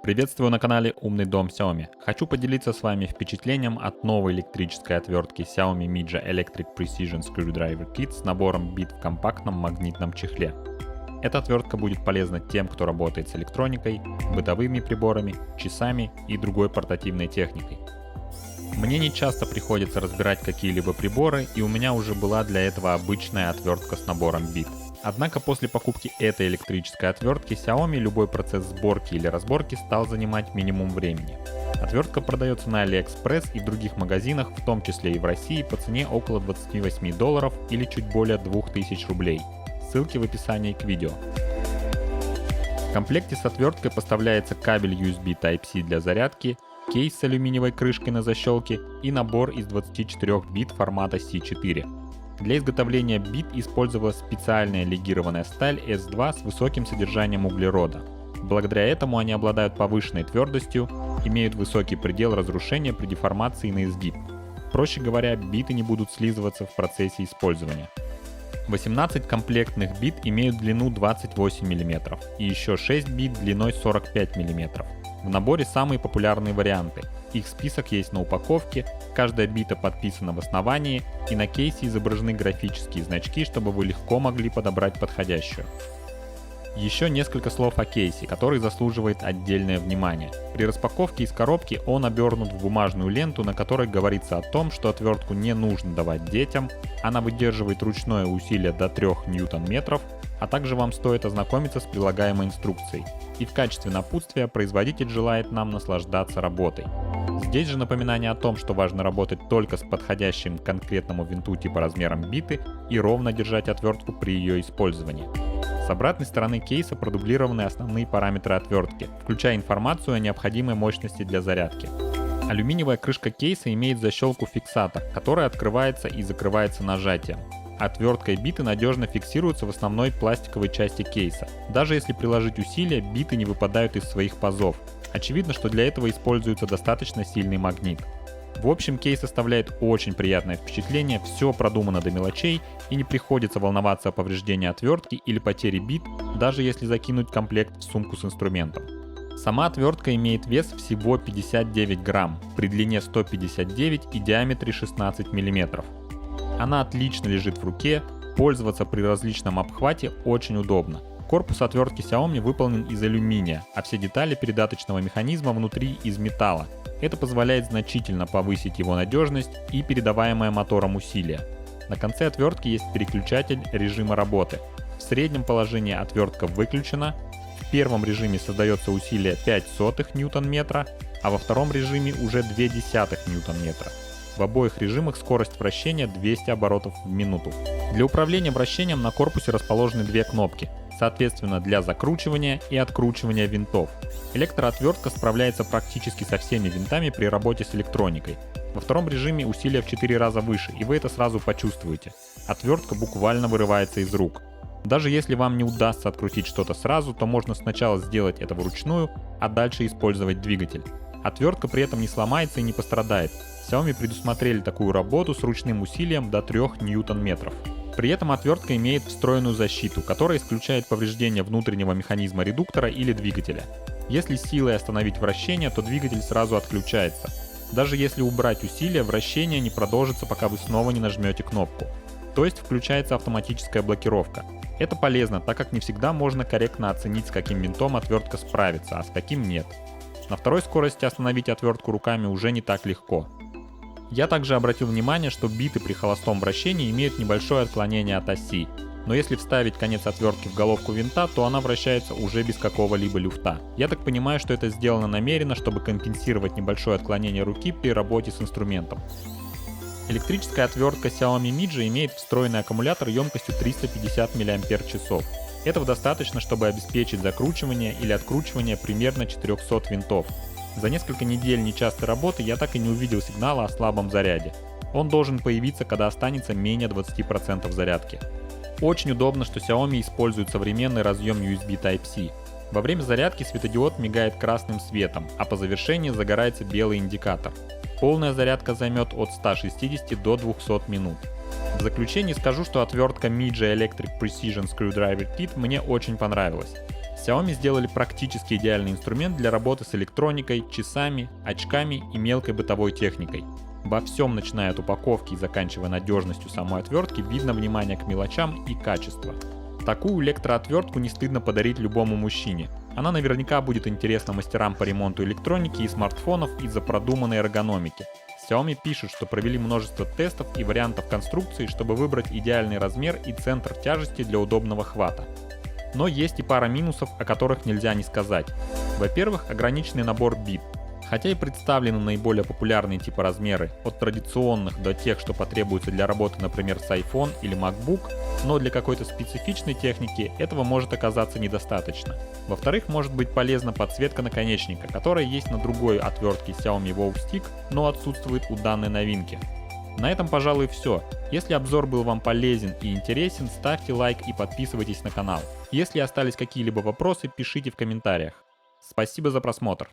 Приветствую на канале Умный дом Xiaomi. Хочу поделиться с вами впечатлением от новой электрической отвертки Xiaomi Mijia Electric Precision Screwdriver Kit с набором бит в компактном магнитном чехле. Эта отвертка будет полезна тем, кто работает с электроникой, бытовыми приборами, часами и другой портативной техникой. Мне не часто приходится разбирать какие-либо приборы, и у меня уже была для этого обычная отвертка с набором бит. Однако после покупки этой электрической отвертки Xiaomi любой процесс сборки или разборки стал занимать минимум времени. Отвертка продается на AliExpress и в других магазинах, в том числе и в России, по цене около $28 или чуть более 2000 рублей. Ссылки в описании к видео. В комплекте с отверткой поставляется кабель USB Type-C для зарядки, кейс с алюминиевой крышкой на защелке и набор из 24 бит формата C4. Для изготовления бит использовалась специальная легированная сталь S2 с высоким содержанием углерода. Благодаря этому они обладают повышенной твердостью, имеют высокий предел разрушения при деформации на изгиб. Проще говоря, биты не будут слизываться в процессе использования. 18 комплектных бит имеют длину 28 мм и еще 6 бит длиной 45 мм. В наборе самые популярные варианты. Их список есть на упаковке, каждая бита подписана в основании и на кейсе изображены графические значки, чтобы вы легко могли подобрать подходящую. Еще несколько слов о кейсе, который заслуживает отдельное внимание. При распаковке из коробки он обернут в бумажную ленту, на которой говорится о том, что отвертку не нужно давать детям, она выдерживает ручное усилие до 3 Нм, а также вам стоит ознакомиться с прилагаемой инструкцией. И в качестве напутствия производитель желает нам наслаждаться работой. Здесь же напоминание о том, что важно работать только с подходящим к конкретному винту типа размером биты и ровно держать отвертку при ее использовании. С обратной стороны кейса продублированы основные параметры отвертки, включая информацию о необходимой мощности для зарядки. Алюминиевая крышка кейса имеет защелку-фиксатор, которая открывается и закрывается нажатием. Отвертка и биты надежно фиксируются в основной пластиковой части кейса. Даже если приложить усилия, биты не выпадают из своих пазов. Очевидно, что для этого используется достаточно сильный магнит. В общем, кейс оставляет очень приятное впечатление, все продумано до мелочей и не приходится волноваться о повреждении отвертки или потере бит, даже если закинуть комплект в сумку с инструментом. Сама отвертка имеет вес всего 59 грамм, при длине 159 и диаметре 16 мм. Она отлично лежит в руке, пользоваться при различном обхвате очень удобно. Корпус отвертки Xiaomi выполнен из алюминия, а все детали передаточного механизма внутри из металла. Это позволяет значительно повысить его надежность и передаваемое мотором усилие. На конце отвертки есть переключатель режима работы. В среднем положении отвертка выключена, в первом режиме создается усилие 0,05 Нм, а во втором режиме уже 0,2 Нм. В обоих режимах скорость вращения 200 оборотов в минуту. Для управления вращением на корпусе расположены две кнопки, соответственно для закручивания и откручивания винтов. Электроотвертка справляется практически со всеми винтами при работе с электроникой. Во втором режиме усилие в 4 раза выше, и вы это сразу почувствуете. Отвертка буквально вырывается из рук. Даже если вам не удастся открутить что-то сразу, то можно сначала сделать это вручную, а дальше использовать двигатель. Отвертка при этом не сломается и не пострадает. Xiaomi предусмотрели такую работу с ручным усилием до 3 Нм. При этом отвертка имеет встроенную защиту, которая исключает повреждение внутреннего механизма редуктора или двигателя. Если силой остановить вращение, то двигатель сразу отключается. Даже если убрать усилие, вращение не продолжится, пока вы снова не нажмете кнопку. То есть включается автоматическая блокировка. Это полезно, так как не всегда можно корректно оценить, с каким винтом отвертка справится, а с каким нет. На второй скорости остановить отвертку руками уже не так легко. Я также обратил внимание, что биты при холостом вращении имеют небольшое отклонение от оси, но если вставить конец отвертки в головку винта, то она вращается уже без какого-либо люфта. Я так понимаю, что это сделано намеренно, чтобы компенсировать небольшое отклонение руки при работе с инструментом. Электрическая отвертка Xiaomi Mijia имеет встроенный аккумулятор емкостью 350 мАч. Этого достаточно, чтобы обеспечить закручивание или откручивание примерно 400 винтов. За несколько недель нечастой работы я так и не увидел сигнала о слабом заряде. Он должен появиться, когда останется менее 20% зарядки. Очень удобно, что Xiaomi использует современный разъем USB Type-C. Во время зарядки светодиод мигает красным светом, а по завершении загорается белый индикатор. Полная зарядка займет от 160 до 200 минут. В заключение скажу, что отвертка Mijia Electric Precision Screwdriver Kit мне очень понравилась. Xiaomi сделали практически идеальный инструмент для работы с электроникой, часами, очками и мелкой бытовой техникой. Во всем, начиная от упаковки и заканчивая надежностью самой отвертки, видно внимание к мелочам и качество. Такую электроотвертку не стыдно подарить любому мужчине. Она наверняка будет интересна мастерам по ремонту электроники и смартфонов из-за продуманной эргономики. Xiaomi пишет, что провели множество тестов и вариантов конструкции, чтобы выбрать идеальный размер и центр тяжести для удобного хвата. Но есть и пара минусов, о которых нельзя не сказать. Во-первых, ограниченный набор бит. Хотя и представлены наиболее популярные типа размеры, от традиционных до тех, что потребуются для работы, например, с iPhone или MacBook, но для какой-то специфичной техники этого может оказаться недостаточно. Во-вторых, может быть полезна подсветка наконечника, которая есть на другой отвертке Xiaomi Wow Stick, но отсутствует у данной новинки. На этом, пожалуй, все. Если обзор был вам полезен и интересен, ставьте лайк и подписывайтесь на канал. Если остались какие-либо вопросы, пишите в комментариях. Спасибо за просмотр.